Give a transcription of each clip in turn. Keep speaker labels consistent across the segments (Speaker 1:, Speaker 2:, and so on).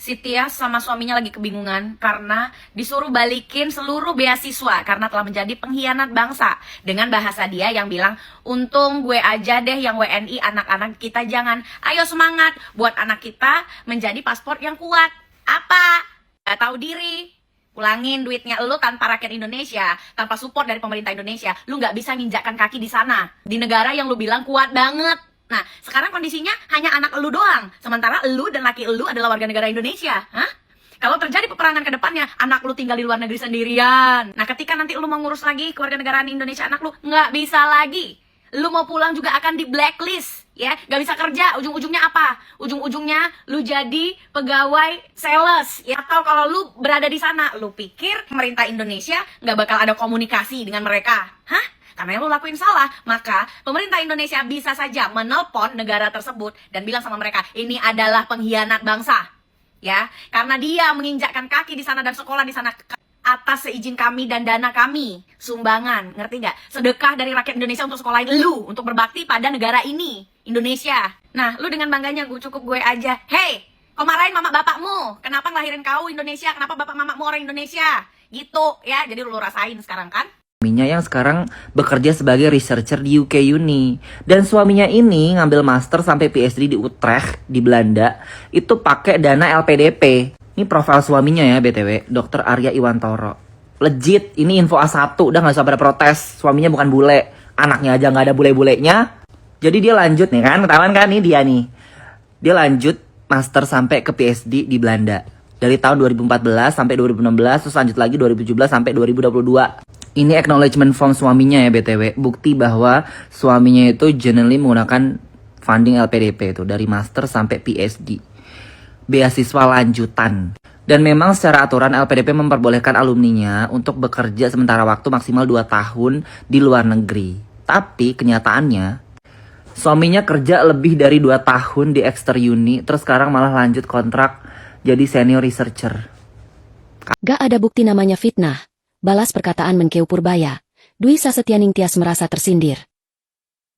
Speaker 1: Si Tias sama suaminya lagi kebingungan karena disuruh balikin seluruh beasiswa karena telah menjadi pengkhianat bangsa. Dengan bahasa dia yang bilang, untung gue aja deh yang WNI, anak-anak kita jangan. Ayo semangat buat anak kita menjadi paspor yang kuat. Apa? Gak tahu diri. Pulangin duitnya lu tanpa rakyat Indonesia, tanpa support dari pemerintah Indonesia. Lu gak bisa nginjakkan kaki di sana, di negara yang lu bilang kuat banget. Nah, sekarang kondisinya hanya anak elu doang. Sementara elu dan laki elu adalah warga negara Indonesia. Hah? Kalau terjadi peperangan ke depannya, anak lu tinggal di luar negeri sendirian. Nah, ketika nanti lu mau ngurus lagi kewarganegaraan Indonesia anak lu, nggak bisa lagi. Lu mau pulang juga akan di blacklist. Ya, nggak bisa kerja. Ujung-ujungnya apa? Ujung-ujungnya lu jadi pegawai sales. Ya, atau kalau lu berada di sana, lu pikir pemerintah Indonesia nggak bakal ada komunikasi dengan mereka. Hah? Karena yang lu lakuin salah, maka pemerintah Indonesia bisa saja menelpon negara tersebut dan bilang sama mereka, ini adalah pengkhianat bangsa. Ya, karena dia menginjakkan kaki di sana dan sekolah di sana atas seizin kami dan dana kami, sumbangan, ngerti nggak? Sedekah dari rakyat Indonesia untuk sekolahin lu, untuk berbakti pada negara ini, Indonesia. Nah, lu dengan bangganya cukup gue aja. Hey, kau marahin mama bapakmu, kenapa ngelahirin kau Indonesia? Kenapa bapak mamamu orang Indonesia? Gitu ya, jadi lu rasain sekarang kan?
Speaker 2: Suaminya yang sekarang bekerja sebagai researcher di UK Uni. Dan suaminya ini ngambil master sampai PhD di Utrecht, di Belanda. Itu pakai dana LPDP. Ini profil suaminya ya BTW, Dr. Arya Iwantoro. Legit, ini info A1, udah gak usah pada protes. Suaminya bukan bule, anaknya aja gak ada bule-bulenya. Jadi dia lanjut nih kan, ketahuan kan nih dia nih. Dia lanjut master sampai ke PhD di Belanda. Dari tahun 2014 sampai 2016, terus lanjut lagi 2017 sampai 2022. Ini acknowledgement from suaminya ya BTW. Bukti bahwa suaminya itu genuinely menggunakan funding LPDP itu. Dari master sampai PhD. Beasiswa lanjutan. Dan memang secara aturan LPDP memperbolehkan alumninya untuk bekerja sementara waktu maksimal 2 tahun di luar negeri. Tapi kenyataannya, suaminya kerja lebih dari 2 tahun di Exeter Uni. Terus sekarang malah lanjut kontrak jadi senior researcher.
Speaker 3: Gak ada bukti namanya fitnah. Balas perkataan Menkeu Purbaya. Dwi Sasetyaning Tias merasa tersindir.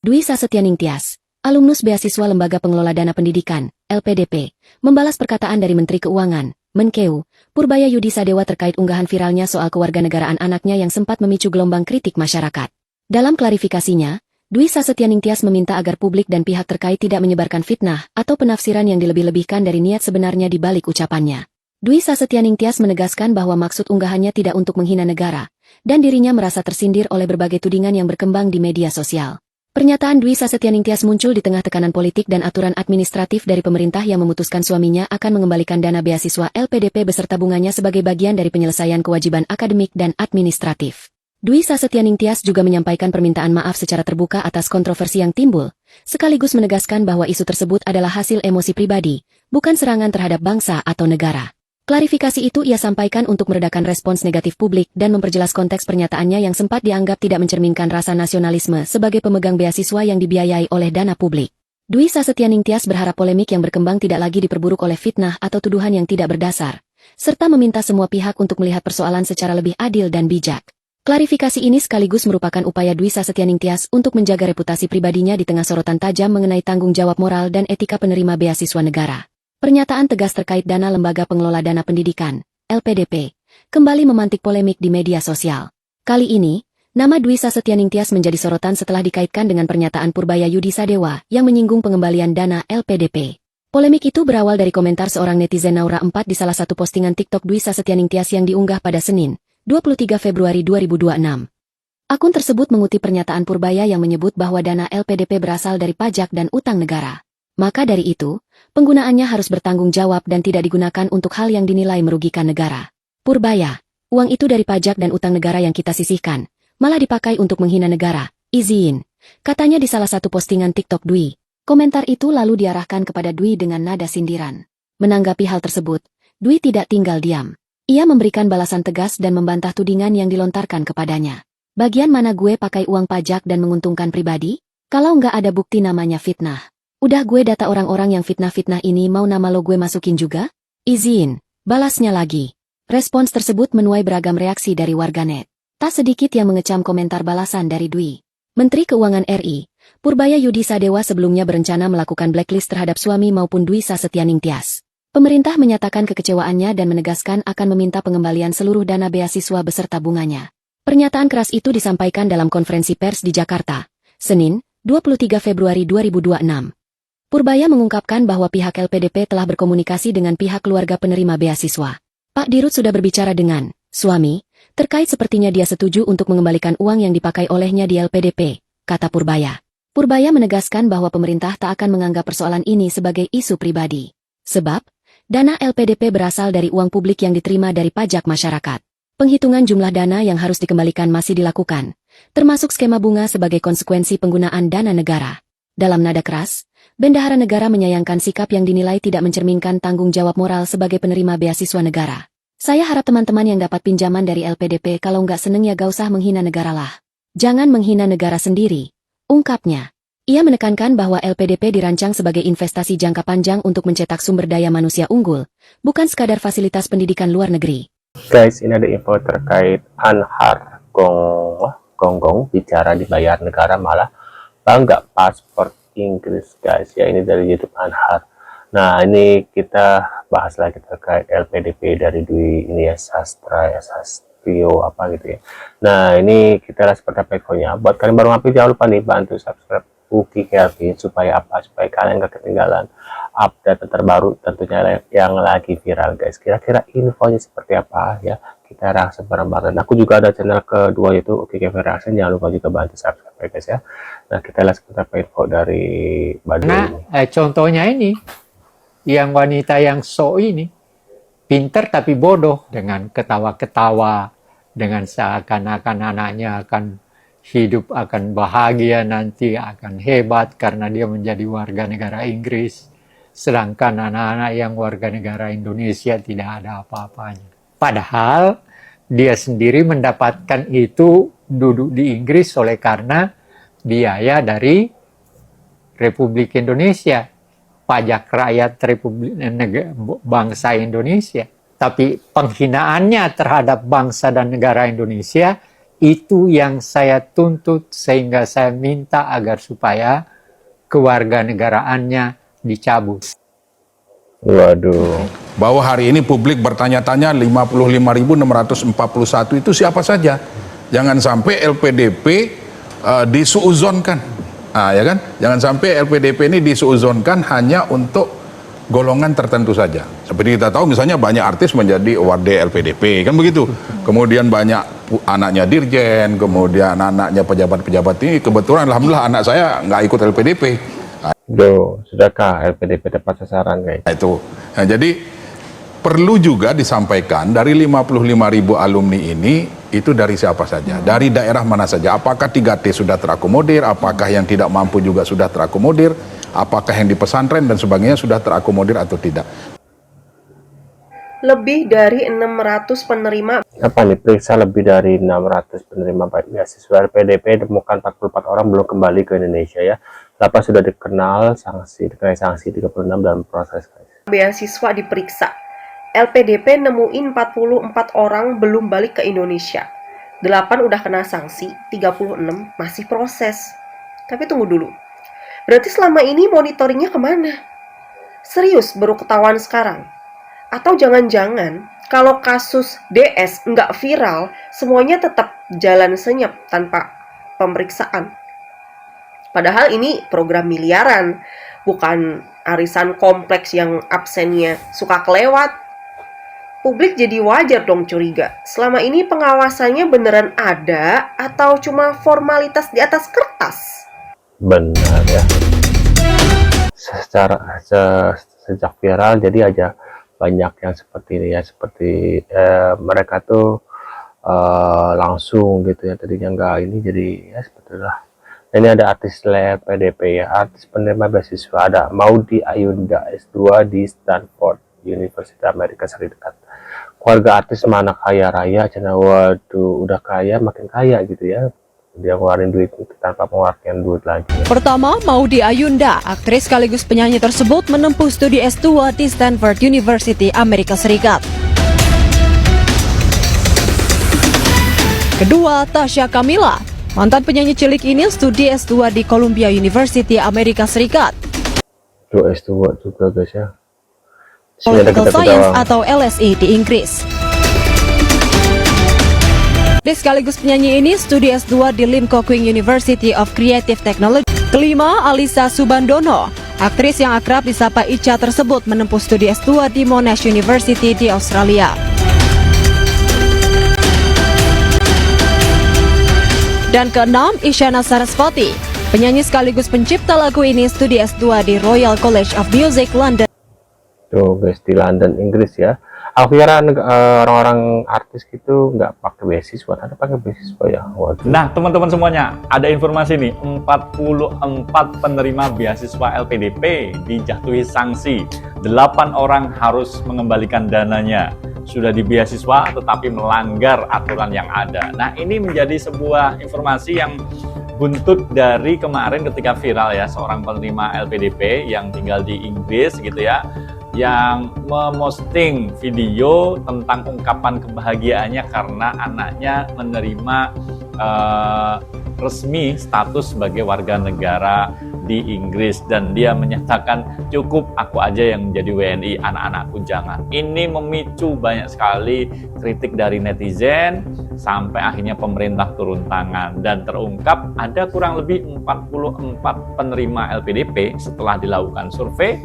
Speaker 3: Dwi Sasetyaning Tias, alumnus beasiswa Lembaga Pengelola Dana Pendidikan, LPDP, membalas perkataan dari Menteri Keuangan, Menkeu Purbaya Yudi Sadewa terkait unggahan viralnya soal kewarganegaraan anaknya yang sempat memicu gelombang kritik masyarakat. Dalam klarifikasinya, Dwi Sasetyaning Tias meminta agar publik dan pihak terkait tidak menyebarkan fitnah atau penafsiran yang dilebih-lebihkan dari niat sebenarnya di balik ucapannya. Dwi Sasetyaning Tias menegaskan bahwa maksud unggahannya tidak untuk menghina negara, dan dirinya merasa tersindir oleh berbagai tudingan yang berkembang di media sosial. Pernyataan Dwi Sasetyaning Tias muncul di tengah tekanan politik dan aturan administratif dari pemerintah yang memutuskan suaminya akan mengembalikan dana beasiswa LPDP beserta bunganya sebagai bagian dari penyelesaian kewajiban akademik dan administratif. Dwi Sasetyaning Tias juga menyampaikan permintaan maaf secara terbuka atas kontroversi yang timbul, sekaligus menegaskan bahwa isu tersebut adalah hasil emosi pribadi, bukan serangan terhadap bangsa atau negara. Klarifikasi itu ia sampaikan untuk meredakan respons negatif publik dan memperjelas konteks pernyataannya yang sempat dianggap tidak mencerminkan rasa nasionalisme sebagai pemegang beasiswa yang dibiayai oleh dana publik. Dwi Sasetyaning Tias berharap polemik yang berkembang tidak lagi diperburuk oleh fitnah atau tuduhan yang tidak berdasar, serta meminta semua pihak untuk melihat persoalan secara lebih adil dan bijak. Klarifikasi ini sekaligus merupakan upaya Dwi Sasetyaning Tias untuk menjaga reputasi pribadinya di tengah sorotan tajam mengenai tanggung jawab moral dan etika penerima beasiswa negara. Pernyataan tegas terkait dana Lembaga Pengelola Dana Pendidikan, LPDP, kembali memantik polemik di media sosial. Kali ini, nama Dwi Sasetyaning Tias menjadi sorotan setelah dikaitkan dengan pernyataan Purbaya Yudi Sadewa yang menyinggung pengembalian dana LPDP. Polemik itu berawal dari komentar seorang netizen Naura 4 di salah satu postingan TikTok Dwi Sasetyaning Tias yang diunggah pada Senin, 23 Februari 2026. Akun tersebut mengutip pernyataan Purbaya yang menyebut bahwa dana LPDP berasal dari pajak dan utang negara. Maka dari itu, penggunaannya harus bertanggung jawab dan tidak digunakan untuk hal yang dinilai merugikan negara. Purbaya, uang itu dari pajak dan utang negara yang kita sisihkan, malah dipakai untuk menghina negara, izin, katanya di salah satu postingan TikTok Dwi. Komentar itu lalu diarahkan kepada Dwi dengan nada sindiran. Menanggapi hal tersebut, Dwi tidak tinggal diam. Ia memberikan balasan tegas dan membantah tudingan yang dilontarkan kepadanya. Bagian mana gue pakai uang pajak dan menguntungkan pribadi? Kalau nggak ada bukti namanya fitnah. Udah gue data orang-orang yang fitnah-fitnah ini mau nama lo gue masukin juga? Izin, balasnya lagi. Respons tersebut menuai beragam reaksi dari warganet. Tak sedikit yang mengecam komentar balasan dari Dwi. Menteri Keuangan RI, Purbaya Yudi Sadewa sebelumnya berencana melakukan blacklist terhadap suami maupun Dwi Sasetyaning Tias. Pemerintah menyatakan kekecewaannya dan menegaskan akan meminta pengembalian seluruh dana beasiswa beserta bunganya. Pernyataan keras itu disampaikan dalam konferensi pers di Jakarta, Senin, 23 Februari 2026. Purbaya mengungkapkan bahwa pihak LPDP telah berkomunikasi dengan pihak keluarga penerima beasiswa. Pak Dirut sudah berbicara dengan suami, terkait sepertinya dia setuju untuk mengembalikan uang yang dipakai olehnya di LPDP, kata Purbaya. Purbaya menegaskan bahwa pemerintah tak akan menganggap persoalan ini sebagai isu pribadi. Sebab, dana LPDP berasal dari uang publik yang diterima dari pajak masyarakat. Penghitungan jumlah dana yang harus dikembalikan masih dilakukan, termasuk skema bunga sebagai konsekuensi penggunaan dana negara. Dalam nada keras, Bendahara Negara menyayangkan sikap yang dinilai tidak mencerminkan tanggung jawab moral sebagai penerima beasiswa negara. Saya harap teman-teman yang dapat pinjaman dari LPDP kalau nggak seneng ya gak usah menghina negara lah. Jangan menghina negara sendiri, ungkapnya. Ia menekankan bahwa LPDP dirancang sebagai investasi jangka panjang untuk mencetak sumber daya manusia unggul, bukan sekadar fasilitas pendidikan luar negeri.
Speaker 4: Guys, ini ada info terkait Anhar Gonggong bicara dibayar negara malah bangga paspor Inggris, guys. Ya, ini dari YouTube Anhar. Nah, ini kita bahas lagi terkait LPDP dari Dwi ini ya, Sastrio apa gitu ya. Nah, ini kita lihat seperti apa infonya. Buat kalian baru mampir, jangan lupa nih bantu subscribe Uki Kelvin supaya apa? Supaya kalian gak ketinggalan update terbaru tentunya yang lagi viral, guys. Kira-kira infonya seperti apa ya? Kita reaksi bareng-bareng. Aku juga ada channel kedua yaitu Uki Kelvin Reaction. Jangan lupa juga bantu subscribe ya, guys ya. Nah, kita lihat seperti apa info dari Badu ini.
Speaker 5: Contohnya ini, yang wanita yang ini, pinter tapi bodoh, dengan ketawa-ketawa, dengan seakan-akan anaknya akan hidup, akan bahagia nanti, akan hebat karena dia menjadi warga negara Inggris. Sedangkan anak-anak yang warga negara Indonesia tidak ada apa-apanya. Padahal dia sendiri mendapatkan itu duduk di Inggris oleh karena biaya dari Republik Indonesia, pajak rakyat Republik bangsa Indonesia. Tapi penghinaannya terhadap bangsa dan negara Indonesia itu yang saya tuntut, sehingga saya minta agar supaya kewarganegaraannya dicabut.
Speaker 4: Waduh.
Speaker 6: Bahwa hari ini publik bertanya-tanya 55.641 itu siapa saja. Jangan sampai LPDP disuuzonkan. Ya kan? Jangan sampai LPDP ini disuuzonkan hanya untuk golongan tertentu saja. Seperti kita tahu misalnya banyak artis menjadi warga LPDP, kan begitu. Kemudian banyak anaknya dirjen, kemudian anaknya pejabat-pejabat ini. Kebetulan alhamdulillah anak saya nggak ikut LPDP.
Speaker 4: Sudahkah LPDP tepat sasaran, guys?
Speaker 6: Itu. Nah, jadi perlu juga disampaikan dari 55.000 alumni ini itu dari siapa saja, dari daerah mana saja. Apakah 3T sudah terakomodir, apakah yang tidak mampu juga sudah terakomodir, apakah yang di pesantren dan sebagainya sudah terakomodir atau tidak.
Speaker 7: Lebih dari 600 penerima.
Speaker 4: Apa nih, periksa lebih dari 600 penerima beasiswa LPDP, ditemukan 44 orang belum kembali ke Indonesia ya. 8 sudah dikenai sanksi 36 dalam proses, guys.
Speaker 7: Beasiswa diperiksa. LPDP nemuin 44 orang belum balik ke Indonesia. 8 udah kena sanksi, 36 masih proses. Tapi tunggu dulu. Berarti selama ini monitoringnya kemana? Serius baru ketahuan sekarang? Atau jangan-jangan kalau kasus DS nggak viral, semuanya tetap jalan senyap tanpa pemeriksaan? Padahal ini program miliaran, bukan arisan kompleks yang absennya suka kelewat. Publik jadi wajar dong curiga. Selama ini pengawasannya beneran ada atau cuma formalitas di atas kertas?
Speaker 4: Benar ya. Sejak viral jadi aja banyak yang seperti ini ya, seperti mereka tuh langsung gitu ya, tadinya enggak ini jadi ya seperti itulah. Ini ada artis LPDP ya, artis penerima beasiswa, ada Maudy Ayunda S2 di Stanford University Amerika Serikat. Keluarga artis mana kaya raya, cina waduh udah kaya makin kaya gitu ya. Dia ngeluarin duit tanpa mengeluarkan duit lagi.
Speaker 8: Pertama, Maudy Ayunda, aktris sekaligus penyanyi tersebut menempuh studi S2 di Stanford University Amerika Serikat. Kedua, Tasya Kamila, mantan penyanyi cilik ini studi S2 di Columbia University Amerika Serikat.
Speaker 4: Itu S2 juga guys ya.
Speaker 8: Political Science atau LSE di Inggris. Dia sekaligus penyanyi ini studi S2 di Lim Kok Kwing University of Creative Technology. Kelima, Alisa Subandono. Aktris yang akrab disapa Ica tersebut menempuh studi S2 di Monash University di Australia. Dan keenam, Isyana Sarasvati. Penyanyi sekaligus pencipta lagu ini studi S2 di Royal College of Music London.
Speaker 4: Tuh guys, di London, Inggris ya. Aku kira orang-orang artis gitu nggak pakai beasiswa, ada pakai beasiswa ya. Waduh.
Speaker 9: Nah teman-teman semuanya, ada informasi nih, 44 penerima beasiswa LPDP dijatuhi sanksi. 8 orang harus mengembalikan dananya. Sudah di beasiswa tetapi melanggar aturan yang ada. Nah ini menjadi sebuah informasi yang buntut dari kemarin ketika viral ya, seorang penerima LPDP yang tinggal di Inggris gitu ya, yang memosting video tentang ungkapan kebahagiaannya karena anaknya menerima resmi status sebagai warga negara di Inggris, dan dia menyatakan cukup aku aja yang menjadi WNI, anak-anakku jangan. Ini memicu banyak sekali kritik dari netizen sampai akhirnya pemerintah turun tangan dan terungkap ada kurang lebih 44 penerima LPDP setelah dilakukan survei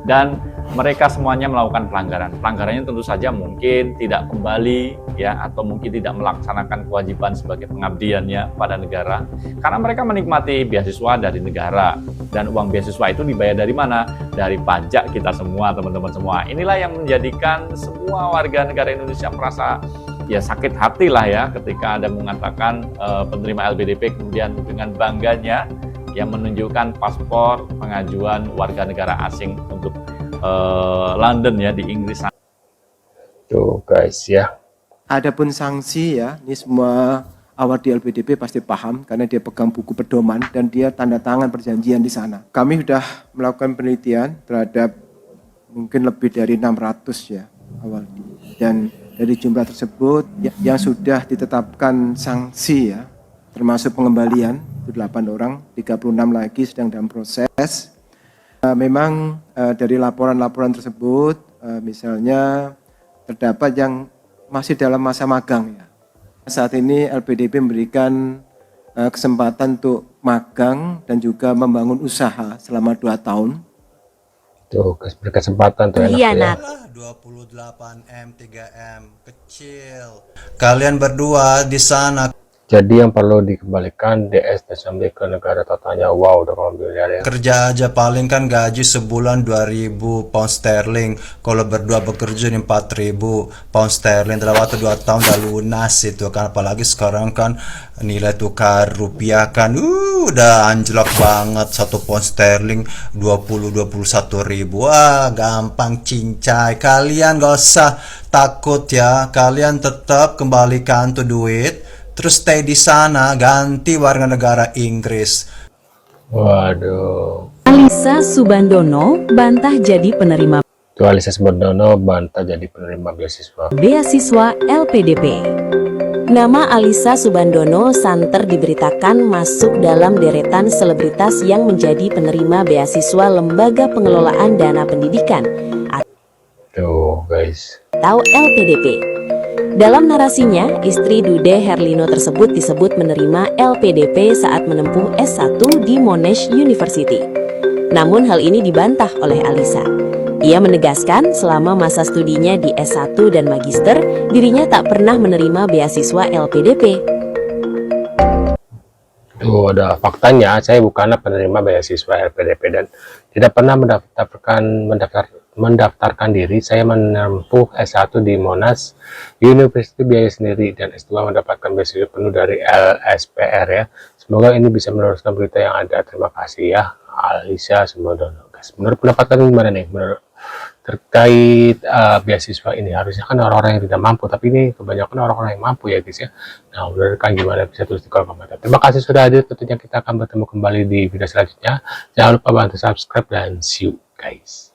Speaker 9: dan mereka semuanya melakukan pelanggaran. Pelanggarannya tentu saja mungkin tidak kembali ya, atau mungkin tidak melaksanakan kewajiban sebagai pengabdiannya pada negara, karena mereka menikmati beasiswa dari negara, dan uang beasiswa itu dibayar dari mana? Dari pajak kita semua, teman-teman semua. Inilah yang menjadikan semua warga negara Indonesia merasa ya sakit hati lah ya ketika ada mengatakan penerima LPDP kemudian dengan bangganya yang menunjukkan paspor pengajuan warga negara asing untuk London ya, di Inggris.
Speaker 4: Tuh guys ya.
Speaker 10: Adapun sanksi ya, ini semua awal di LPDP pasti paham karena dia pegang buku pedoman dan dia tanda tangan perjanjian di sana. Kami sudah melakukan penelitian terhadap mungkin lebih dari 600 ya awal. Dan dari jumlah tersebut yang sudah ditetapkan sanksi ya, termasuk pengembalian itu 8 orang, 36 lagi sedang dalam proses. Memang dari laporan-laporan tersebut misalnya terdapat yang masih dalam masa magang ya. Saat ini LPDP memberikan kesempatan untuk magang dan juga membangun usaha selama 2 tahun.
Speaker 4: Tuh berkesempatan tuh enak ya.
Speaker 11: 28M, 3M, kecil. Kalian berdua di sana.
Speaker 4: Jadi yang perlu dikembalikan DS dan sampai ke negara totalnya. Wow, udah kalau miliar ya.
Speaker 11: Kerja aja paling kan gaji sebulan 2.000 pound sterling. Kalau berdua bekerja 4.000 pound sterling. Dalam waktu 2 tahun udah lunas itu kan. Apalagi sekarang kan nilai tukar rupiah kan udah anjlok banget. 1 pound sterling 20-21 ribu. Wah gampang cincai. Kalian gak usah takut ya. Kalian tetap kembalikan tuh duit. Terus stay di sana, ganti warga negara Inggris.
Speaker 4: Waduh.
Speaker 3: Alisa Subandono bantah jadi penerima
Speaker 4: Tuh Alisa Subandono bantah jadi penerima beasiswa.
Speaker 3: beasiswa LPDP. Nama Alisa Subandono santer diberitakan masuk dalam deretan selebritas yang menjadi penerima beasiswa Lembaga Pengelolaan Dana Pendidikan
Speaker 4: Tuh guys.
Speaker 3: atau LPDP. Dalam narasinya, istri Dude Herlino tersebut disebut menerima LPDP saat menempuh S1 di Monash University. Namun hal ini dibantah oleh Alisa. Ia menegaskan selama masa studinya di S1 dan Magister, dirinya tak pernah menerima beasiswa LPDP.
Speaker 4: Tuh ada faktanya, saya bukanlah penerima beasiswa LPDP dan tidak pernah mendaftarkan diri. Saya menempuh S1 di Monash University biaya sendiri dan S2 mendapatkan beasiswa penuh dari LSPR ya. Semoga ini bisa meneruskan berita yang ada. Terima kasih ya Alisa Subandono. Menurut pendapat kalian gimana nih? Menurut terkait beasiswa ini, harusnya kan orang-orang yang tidak mampu, tapi ini kebanyakan orang-orang yang mampu ya guys ya. Nah menurut kalian gimana, bisa tulis di kolom komentar. Terima kasih sudah hadir, tentunya kita akan bertemu kembali di video selanjutnya. Jangan lupa bantu subscribe dan see you guys.